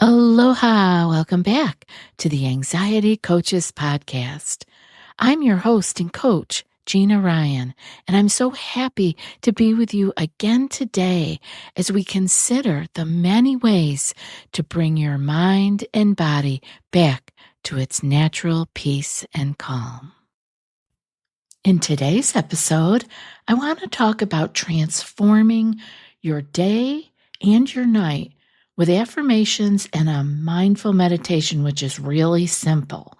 Aloha! Welcome back to the Anxiety Coaches Podcast. I'm your host and coach, Gina Ryan, and I'm so happy to be with you again today as we consider the many ways to bring your mind and body back to its natural peace and calm. In today's episode, I want to talk about transforming your day and your night with affirmations and a mindful meditation, which is really simple.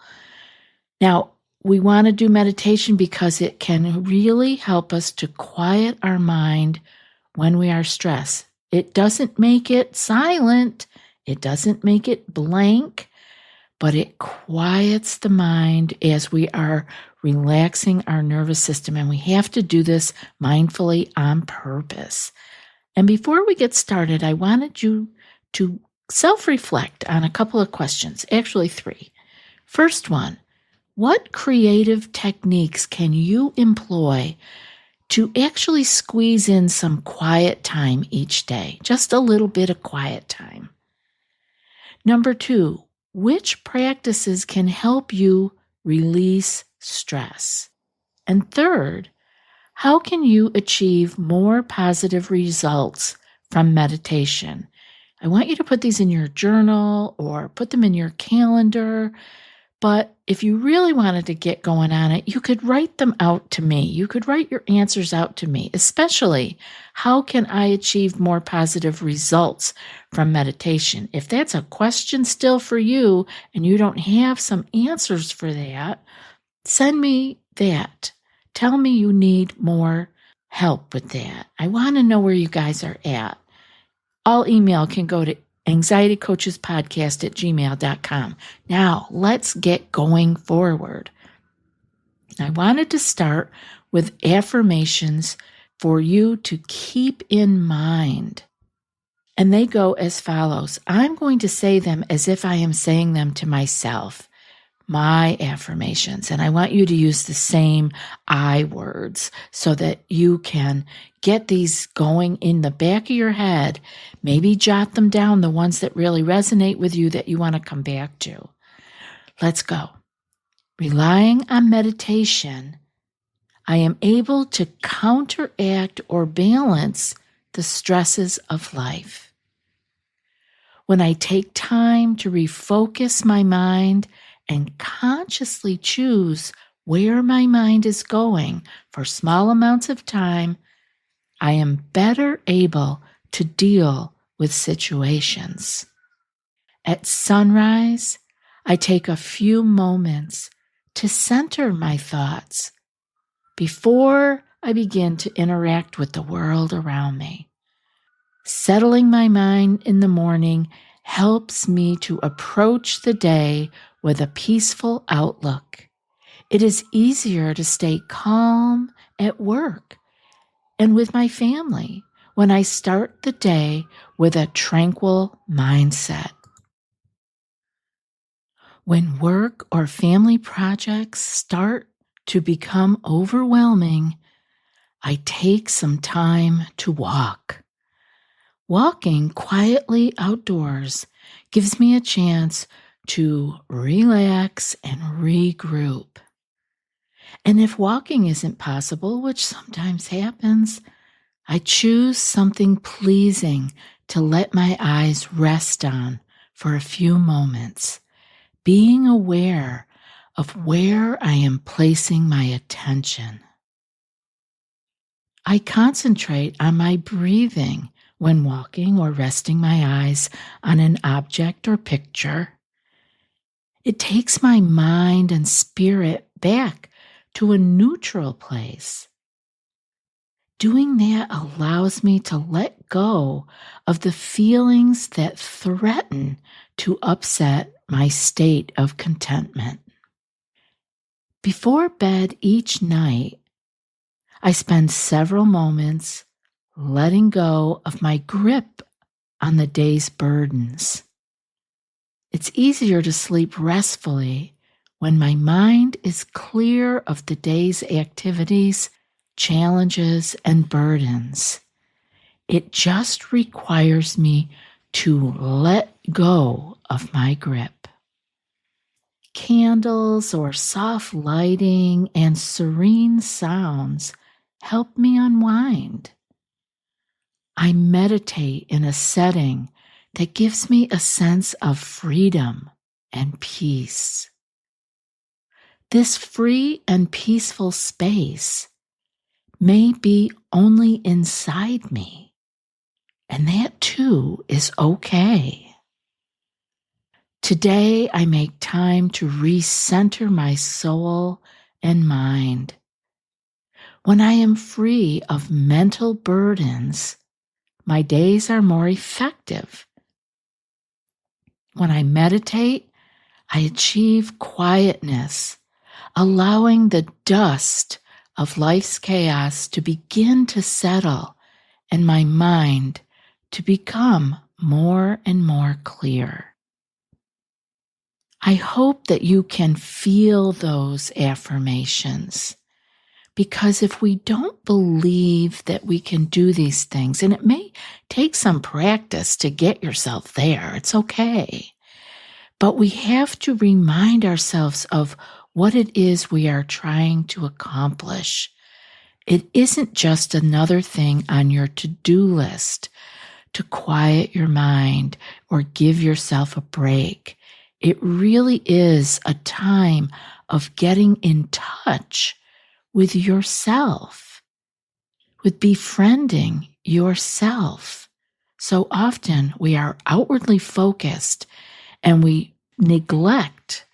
Now, we want to do meditation because it can really help us to quiet our mind when we are stressed. It doesn't make it silent, it doesn't make it blank, but it quiets the mind as we are relaxing our nervous system. And we have to do this mindfully on purpose. And before we get started, I wanted you to self-reflect on a couple of questions, actually 3. First one, what creative techniques can you employ to actually squeeze in some quiet time each day? Just a little bit of quiet time. Number 2, which practices can help you release stress? And third, how can you achieve more positive results from meditation? I want you to put these in your journal or put them in your calendar. But if you really wanted to get going on it, you could write them out to me. You could write your answers out to me, especially how can I achieve more positive results from meditation? If that's a question still for you and you don't have some answers for that, send me that. Tell me you need more help with that. I want to know where you guys are at. All email can go to anxietycoachespodcast@gmail.com. Now, let's get going forward. I wanted to start with affirmations for you to keep in mind. And they go as follows. I'm going to say them as if I am saying them to myself. My affirmations. And I want you to use the same I words so that you can get these going in the back of your head. Maybe jot them down, the ones that really resonate with you that you want to come back to. Let's go. Relying on meditation, I am able to counteract or balance the stresses of life. When I take time to refocus my mind and consciously choose where my mind is going for small amounts of time, I am better able to deal with situations. At sunrise, I take a few moments to center my thoughts before I begin to interact with the world around me. Settling my mind in the morning helps me to approach the day with a peaceful outlook. It is easier to stay calm at work and with my family when I start the day with a tranquil mindset. When work or family projects start to become overwhelming, I take some time to walk. Walking quietly outdoors gives me a chance to relax and regroup. And if walking isn't possible, which sometimes happens, I choose something pleasing to let my eyes rest on for a few moments, being aware of where I am placing my attention. I concentrate on my breathing when walking or resting my eyes on an object or picture. It takes my mind and spirit back to a neutral place. Doing that allows me to let go of the feelings that threaten to upset my state of contentment. Before bed each night, I spend several moments letting go of my grip on the day's burdens. It's easier to sleep restfully when my mind is clear of the day's activities, challenges, and burdens. It just requires me to let go of my grip. Candles or soft lighting and serene sounds help me unwind. I meditate in a setting that gives me a sense of freedom and peace. This free and peaceful space may be only inside me, and that too is okay. Today, I make time to recenter my soul and mind. When I am free of mental burdens, my days are more effective. When I meditate, I achieve quietness, allowing the dust of life's chaos to begin to settle and my mind to become more and more clear. I hope that you can feel those affirmations, because if we don't believe that we can do these things, and it may take some practice to get yourself there, it's okay. But we have to remind ourselves of what it is we are trying to accomplish. It isn't just another thing on your to-do list to quiet your mind or give yourself a break. It really is a time of getting in touch with yourself, with befriending yourself. So often we are outwardly focused and we neglect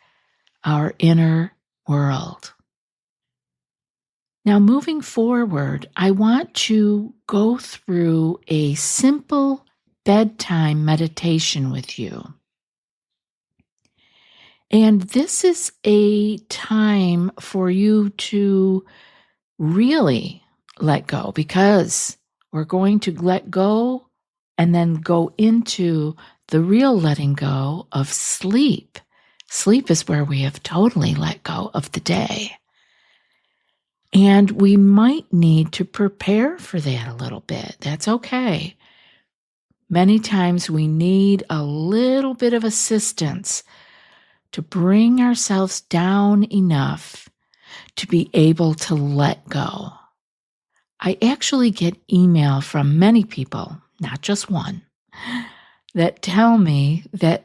our inner world. Now, moving forward, I want to go through a simple bedtime meditation with you. And this is a time for you to really let go, because we're going to let go and then go into the real letting go of sleep. Sleep is where we have totally let go of the day. And we might need to prepare for that a little bit. That's okay. Many times we need a little bit of assistance to bring ourselves down enough to be able to let go. I actually get email from many people, not just one, that tell me that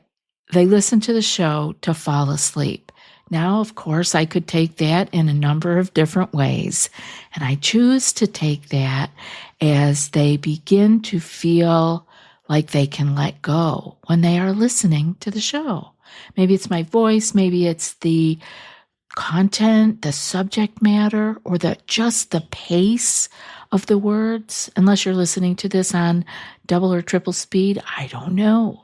they listen to the show to fall asleep. Now, of course, I could take that in a number of different ways, and I choose to take that as they begin to feel like they can let go when they are listening to the show. Maybe it's my voice, maybe it's the content, the subject matter, or just the pace of the words. Unless you're listening to this on double or triple speed, I don't know.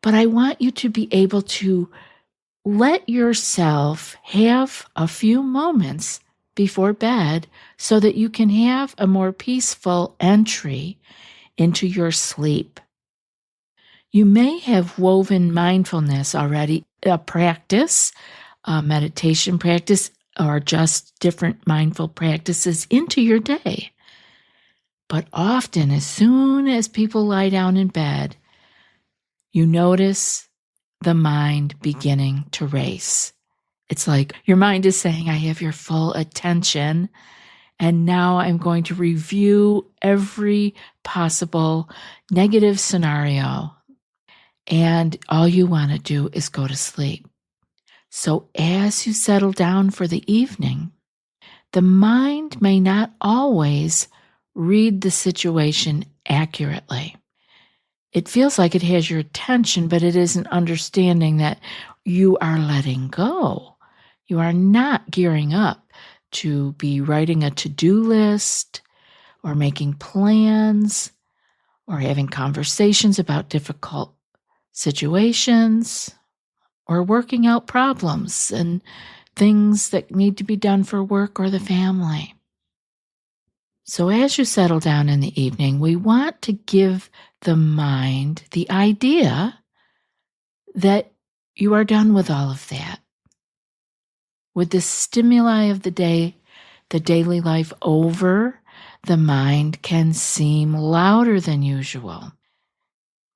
But I want you to be able to let yourself have a few moments before bed so that you can have a more peaceful entry into your sleep. You may have woven mindfulness already, a practice, a meditation practice, or just different mindful practices into your day. But often, as soon as people lie down in bed, you notice the mind beginning to race. It's like your mind is saying, I have your full attention, and now I'm going to review every possible negative scenario. And all you want to do is go to sleep. So as you settle down for the evening, the mind may not always read the situation accurately. It feels like it has your attention, but it isn't understanding that you are letting go. You are not gearing up to be writing a to-do list or making plans or having conversations about difficult situations or working out problems and things that need to be done for work or the family. So as you settle down in the evening, we want to give the mind the idea that you are done with all of that. With the stimuli of the day, the daily life over, the mind can seem louder than usual.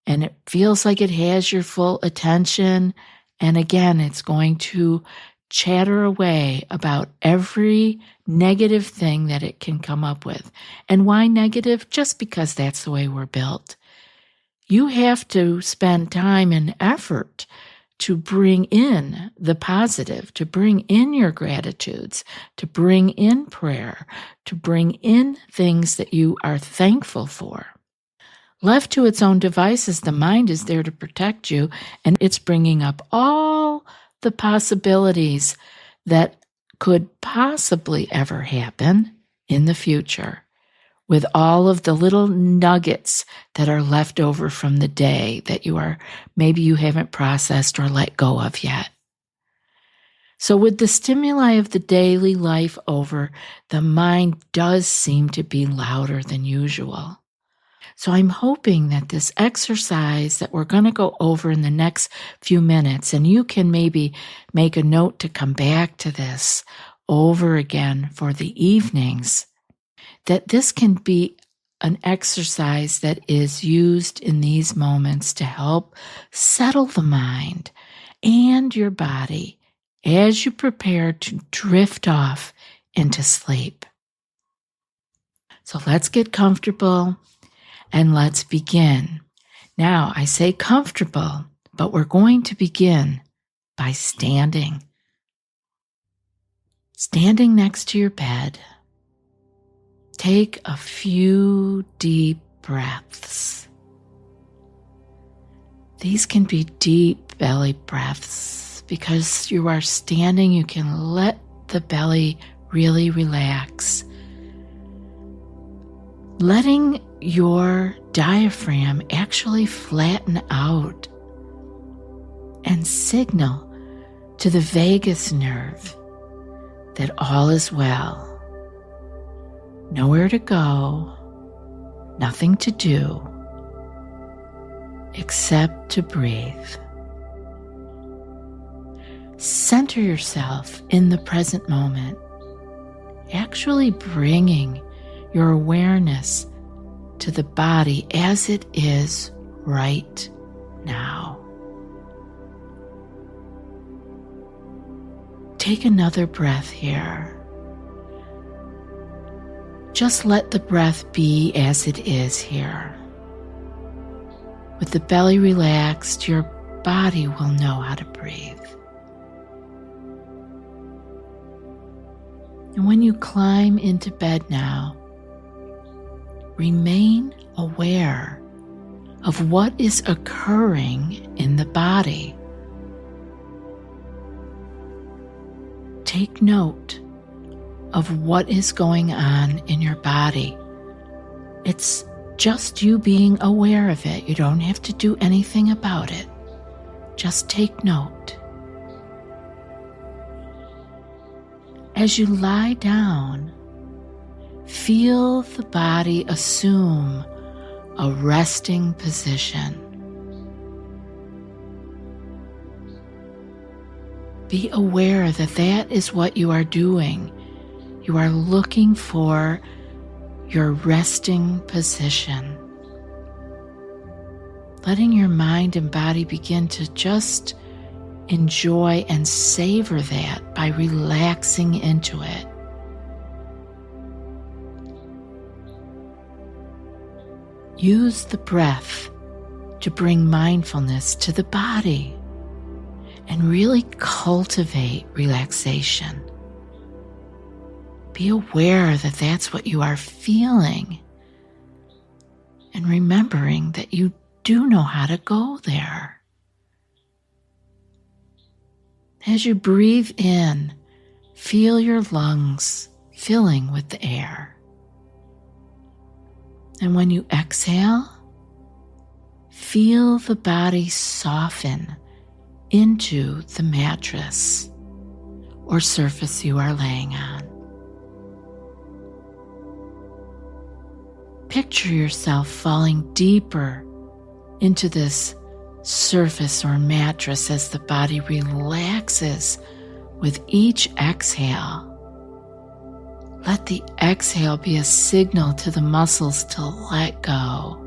and it feels like it has your full attention. And again, it's going to chatter away about every negative thing that it can come up with. And why negative? Just because that's the way we're built. You have to spend time and effort to bring in the positive, to bring in your gratitudes, to bring in prayer, to bring in things that you are thankful for. Left to its own devices, the mind is there to protect you, and it's bringing up all the possibilities that could possibly ever happen in the future, with all of the little nuggets that are left over from the day that maybe you haven't processed or let go of yet. So with the stimuli of the daily life over, the mind does seem to be louder than usual. So I'm hoping that this exercise that we're going to go over in the next few minutes, and you can maybe make a note to come back to this over again for the evenings, that this can be an exercise that is used in these moments to help settle the mind and your body as you prepare to drift off into sleep. So let's get comfortable and let's begin. Now, I say comfortable, but we're going to begin by standing. Standing next to your bed. Take a few deep breaths. These can be deep belly breaths. Because you are standing, you can let the belly really relax. Letting your diaphragm actually flatten out and signal to the vagus nerve that all is well. Nowhere to go, nothing to do, except to breathe. Center yourself in the present moment, actually bringing your awareness to the body as it is right now. Take another breath here. Just let the breath be as it is here. With the belly relaxed, your body will know how to breathe. And when you climb into bed now, remain aware of what is occurring in the body. Take note of what is going on in your body. It's just you being aware of it. You don't have to do anything about it. Just take note. As you lie down, feel the body assume a resting position. Be aware that that is what you are doing. You are looking for your resting position. Letting your mind and body begin to just enjoy and savor that by relaxing into it. Use the breath to bring mindfulness to the body and really cultivate relaxation. Be aware that that's what you are feeling and remembering that you do know how to go there. As you breathe in, feel your lungs filling with the air. And when you exhale, feel the body soften into the mattress or surface you are laying on. Picture yourself falling deeper into this surface or mattress as the body relaxes with each exhale. Let the exhale be a signal to the muscles to let go.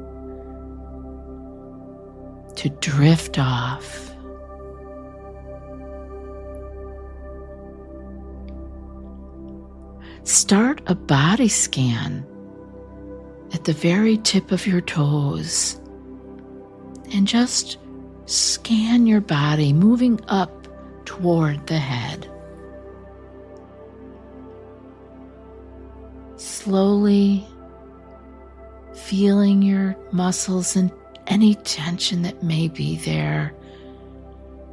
to drift off. Start a body scan at the very tip of your toes and just scan your body, moving up toward the head. Slowly feeling your muscles and any tension that may be there.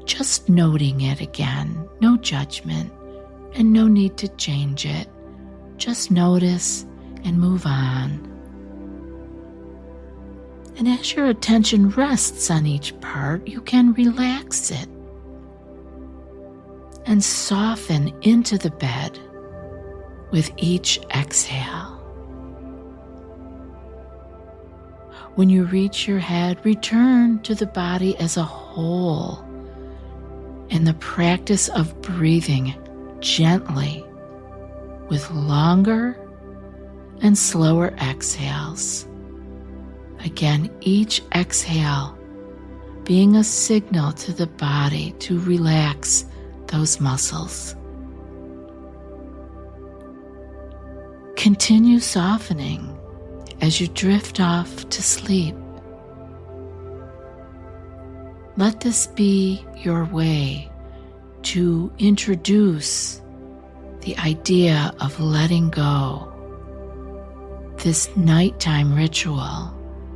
Just noting it again. No judgment and no need to change it. Just notice and move on. And as your attention rests on each part, you can relax it and soften into the bed with each exhale. When you reach your head, return to the body as a whole in the practice of breathing gently with longer and slower exhales. Again, each exhale being a signal to the body to relax those muscles. Continue softening as you drift off to sleep. Let this be your way to introduce the idea of letting go, this nighttime ritual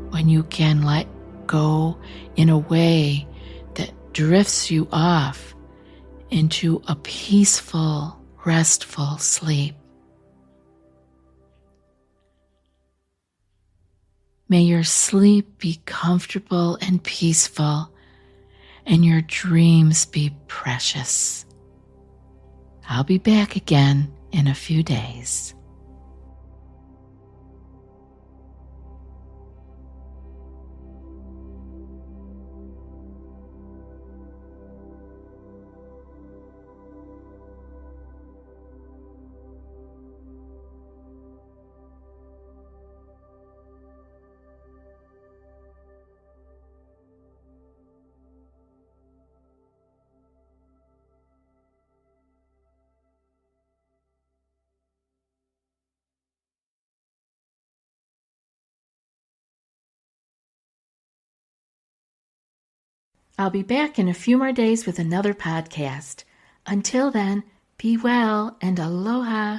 when you can let go in a way that drifts you off into a peaceful, restful sleep. May your sleep be comfortable and peaceful, and your dreams be precious. I'll be back again in a few days. I'll be back in a few more days with another podcast. Until then, be well and aloha.